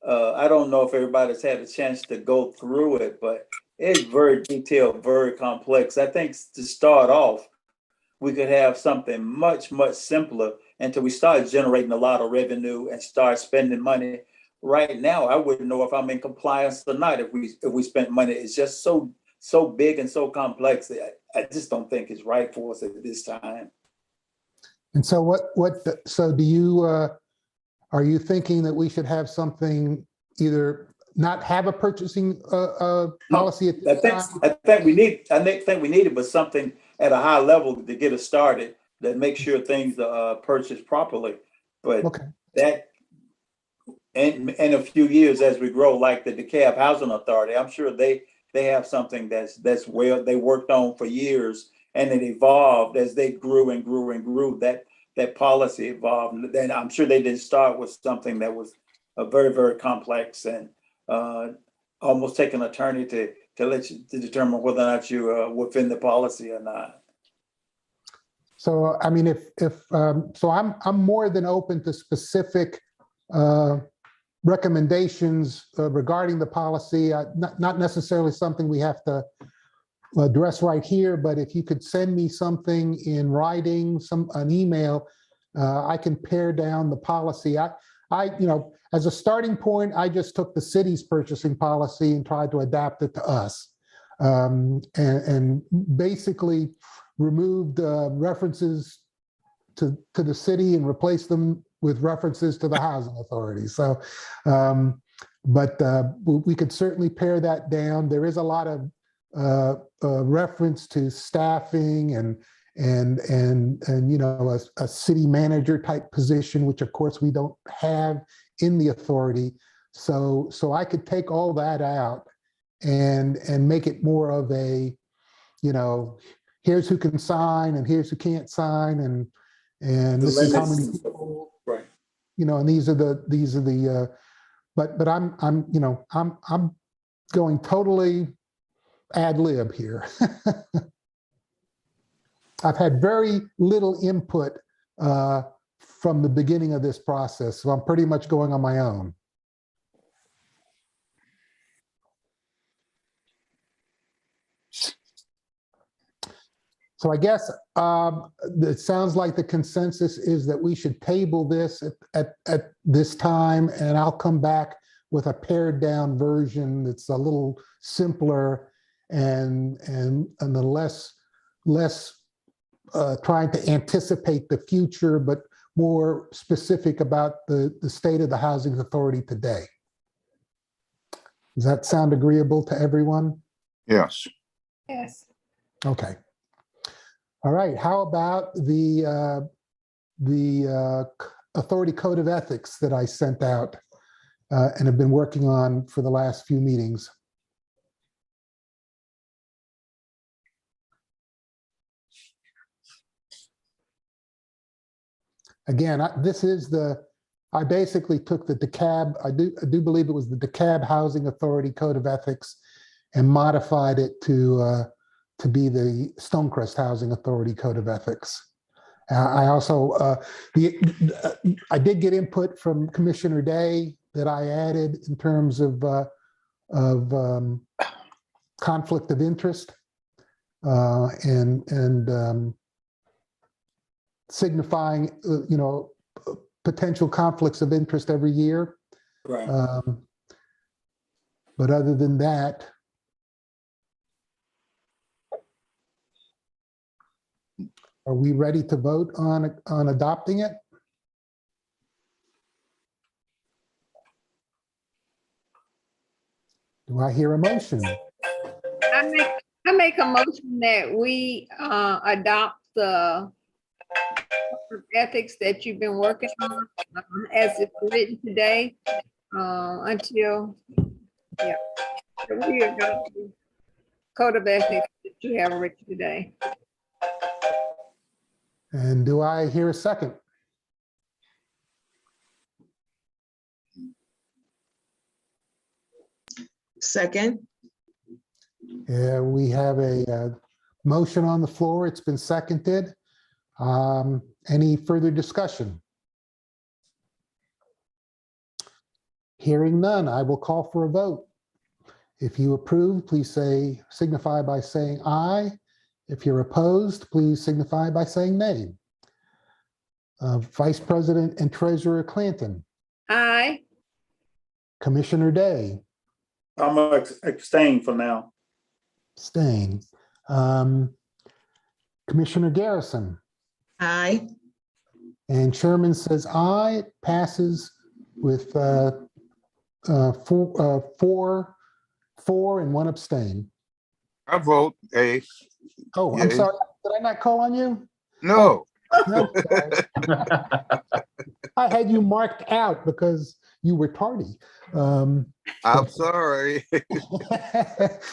I don't know if everybody's had a chance to go through it, but it's very detailed, very complex. I think to start off, we could have something much, much simpler until we start generating a lot of revenue and start spending money. Right now, I wouldn't know if I'm in compliance or not if we spent money. It's just so big and so complex. I just don't think it's right for us at this time. And so so do you, are you thinking that we should have something, either not have a purchasing policy at this time? I think we need it, but something at a high level to get us started that makes sure things are purchased properly. But Okay. that in a few years as we grow, like the DeKalb Housing Authority, I'm sure they have something that's well they worked on for years, and it evolved as they grew and grew and grew. That policy evolved. Then I'm sure they didn't start with something that was very, very complex and almost take an attorney to determine whether or not you're within the policy or not. So, I mean, so I'm more than open to specific recommendations regarding the policy, not necessarily something we have to address right here, but if you could send me something in writing, an email, I can pare down the policy. As a starting point, I just took the city's purchasing policy and tried to adapt it to us, and basically removed references to the city and replaced them with references to the housing authority. So, but we could certainly pare that down. There is a lot of reference to staffing and a city manager type position, which of course we don't have in the authority. So I could take all that out and make it more of a, here's who can sign and here's who can't sign, and this is how many people. Right. and these are the, but I'm going totally ad lib here. I've had very little input from the beginning of this process, so I'm pretty much going on my own. So I guess it sounds like the consensus is that we should table this at this time, and I'll come back with a pared down version that's a little simpler and the less trying to anticipate the future, but more specific about the state of the housing authority today. Does that sound agreeable to everyone? Yes. Yes. Okay. All right. How about the authority code of ethics that I sent out and have been working on for the last few meetings? Again, I basically took the DeKalb, I do believe it was the DeKalb Housing Authority Code of Ethics and modified it to be the Stonecrest Housing Authority Code of Ethics. I also, I did get input from Commissioner Day that I added in terms of conflict of interest and signifying, potential conflicts of interest every year. Right. But other than that, are we ready to vote on adopting it? Do I hear a motion? I make a motion that we adopt the ethics that you've been working on as it's written today until, yeah, we adopt the code of ethics that you have written today. And do I hear a second? Second. Yeah, we have a motion on the floor. It's been seconded. Any further discussion? Hearing none, I will call for a vote. If you approve, please signify by saying aye. If you're opposed, please signify by saying nay. Vice President and Treasurer Clanton. Aye. Commissioner Day. I'm gonna abstain for now. Abstain. Commissioner Garrison. Aye. And Chairman says aye. It passes with four and one abstain. I vote A. Oh, I'm Yay. sorry. Did I not call on you? No. No, sorry. I had you marked out because you were tardy. I'm sorry.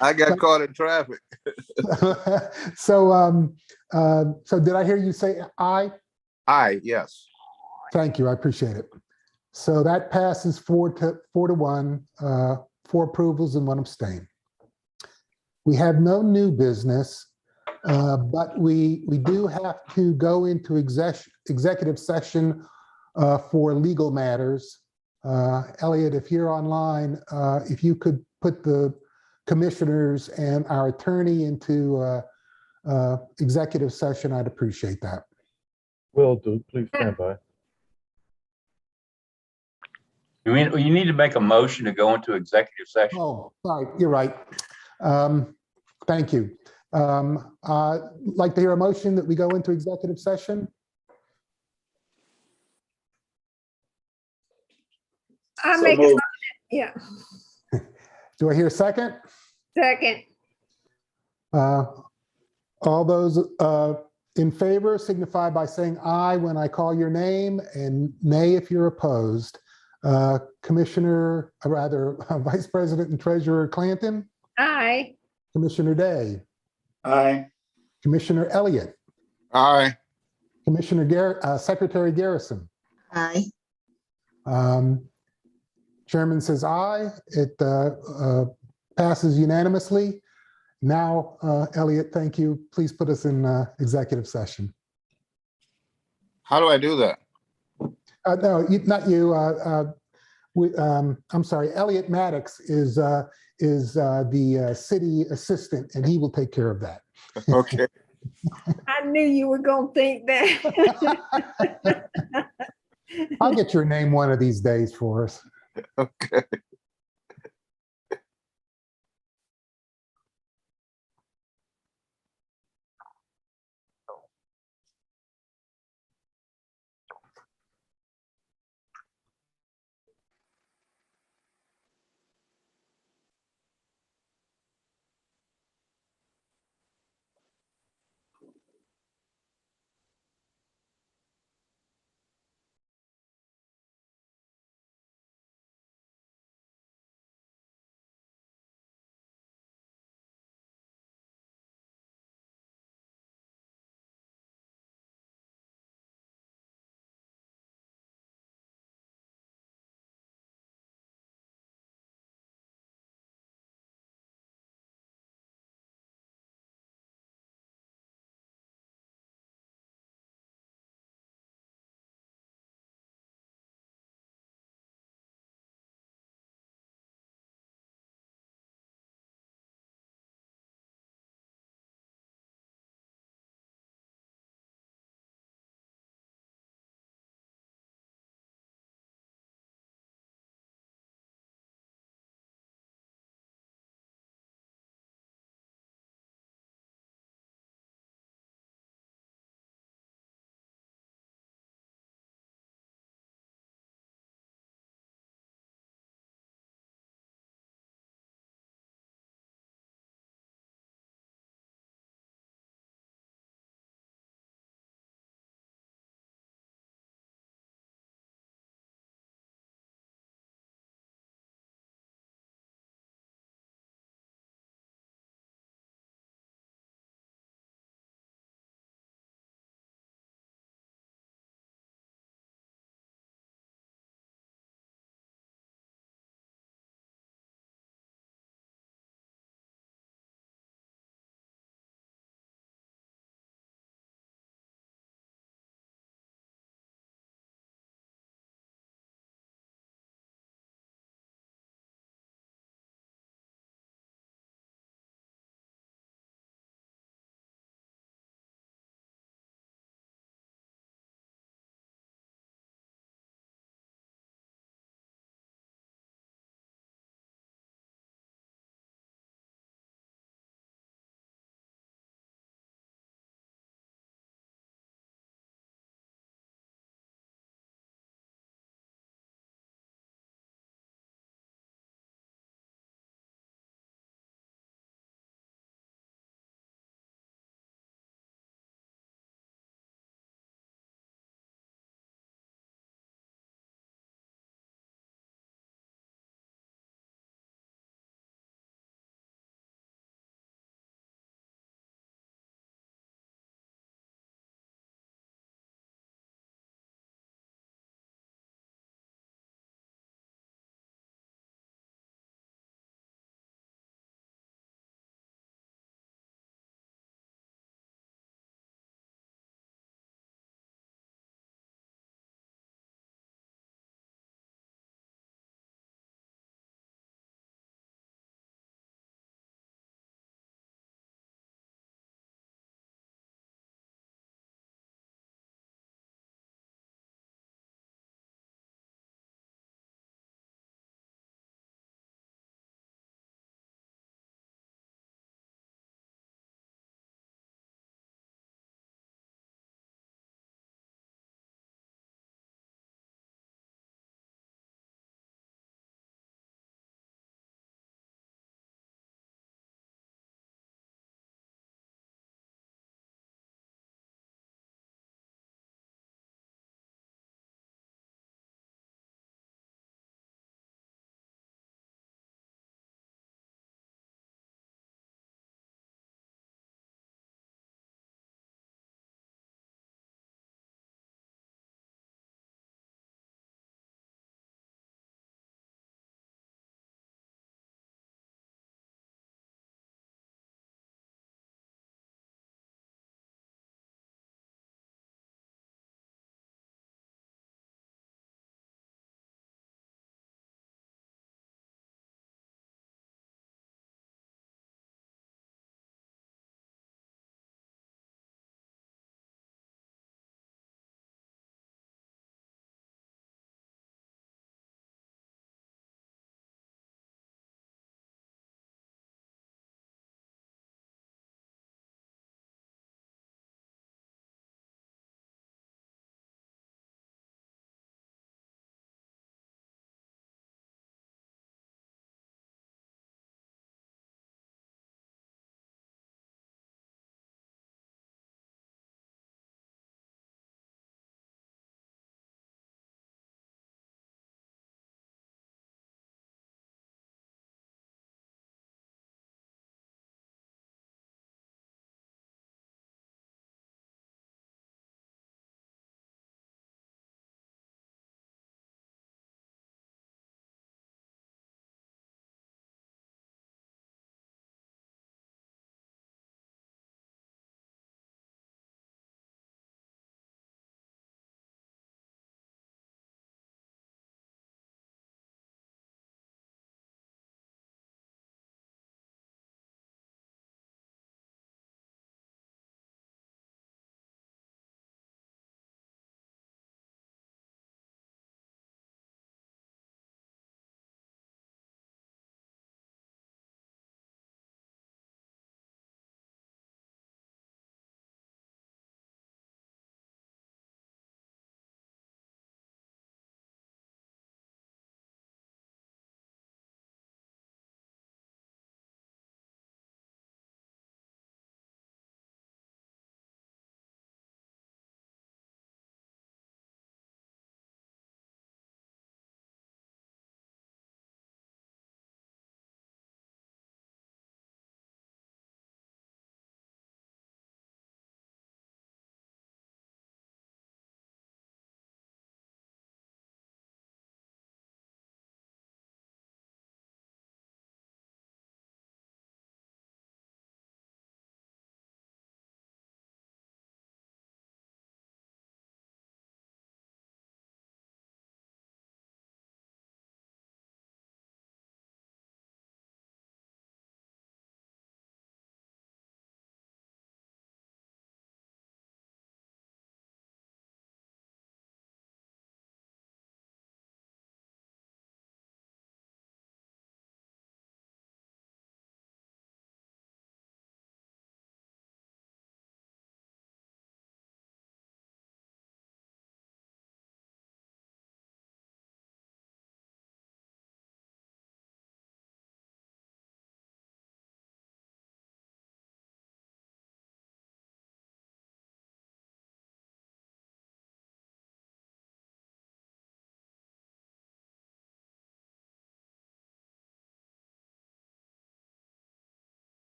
I got caught in traffic. So did I hear you say aye? Aye, yes. Thank you. I appreciate it. So that passes 4-1, 4 approvals and 1 abstain. We have no new business, but we do have to go into executive session for legal matters. Elliot, if you're online, if you could put the commissioners and our attorney into executive session, I'd appreciate that. Will do. Please stand by. You need to make a motion to go into executive session. Oh, sorry, you're right. Thank you. Like to hear a motion that we go into executive session? I So make a moved. motion. Yeah. Do I hear a second? Second. All those in favor signify by saying aye when I call your name and nay if you're opposed. Commissioner, or rather, Vice President and Treasurer Clanton, Aye. Commissioner Day, Aye. Commissioner Elliott, Aye. Secretary Garrison, Aye. Chairman says aye. It passes unanimously. Now, Elliot, thank you. Please put us in executive session. How do I do that? No, not you. I'm sorry. Elliot Maddox is the city assistant, and he will take care of that. Okay. I knew you were gonna think that. I'll get your name one of these days for us. Okay.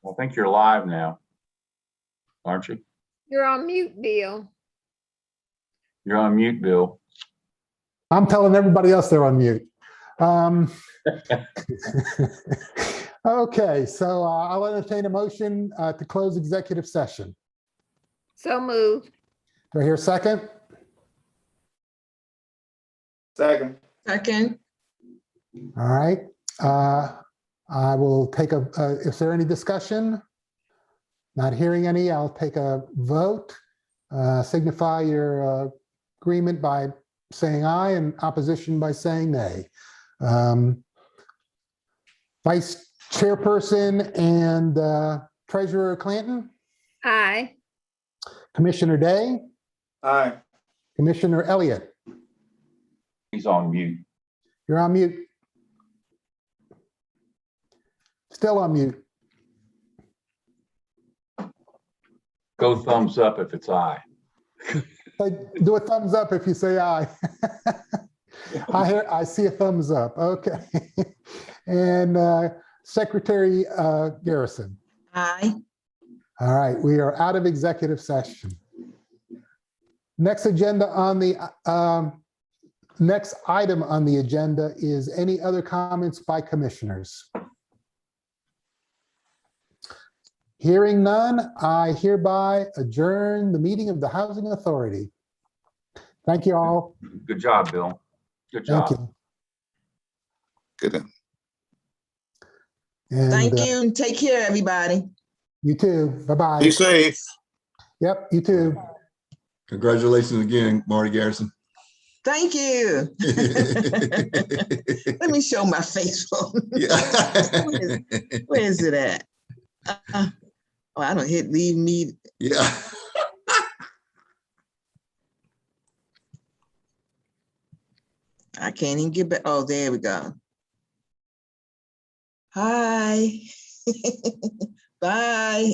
I think you're live now, aren't you? You're on mute, Bill. You're on mute, Bill. I'm telling everybody else they're on mute. Okay, so I'll entertain a motion to close executive session. So moved. Do I hear a second? Second. Second. All right. I will take is there any discussion? Not hearing any, I'll take a vote. Signify your agreement by saying aye and opposition by saying nay. Vice Chairperson and Treasurer Clanton, Aye. Commissioner Day, Aye. Commissioner Elliott, He's on mute. you're on mute. Still on mute. Go thumbs up if it's aye. Do a thumbs up if you say aye. I see a thumbs up. Okay. And Secretary Garrison. Aye. All right, we are out of executive session. Next agenda on the next item on the agenda is any other comments by commissioners? Hearing none, I hereby adjourn the meeting of the Housing Authority. Thank you all. Good job, Bill. Good Thank job. you. Good. And Thank you. Take care, everybody. you too. Bye-bye. Be safe. Yep, you too. Congratulations again, Marty Garrison. Thank you. Let me show my face phone. Yeah. Where is it at? Oh, I don't hit leave me. Yeah. I can't even get back. Oh, there we go. Hi. Bye.